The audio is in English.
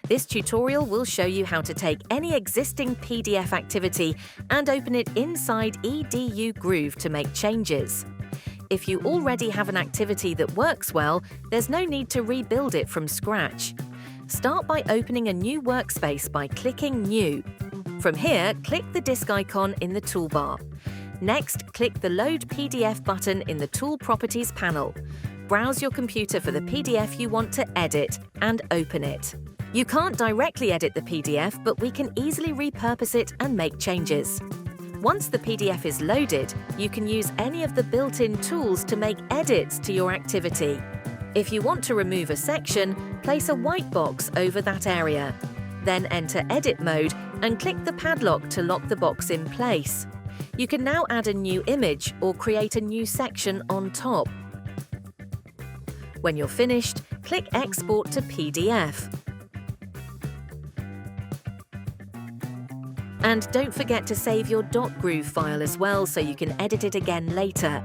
This tutorial will show you how to take any existing PDF activity and open it inside EDU Groove to make changes. If you already have an activity that works well, there's no need to rebuild it from scratch. Start by opening a new workspace by clicking New. From here, click the disk icon in the toolbar. Next, click the Load PDF button in the Tool Properties panel. Browse your computer for the PDF you want to edit and open it. You can't directly edit the PDF, but we can easily repurpose it and make changes. Once the PDF is loaded, you can use any of the built-in tools to make edits to your activity. If you want to remove a section, place a white box over that area. Then enter Edit mode and click the padlock to lock the box in place. You can now add a new image or create a new section on top. When you're finished, click Export to PDF. And don't forget to save your .groove file as well so you can edit it again later.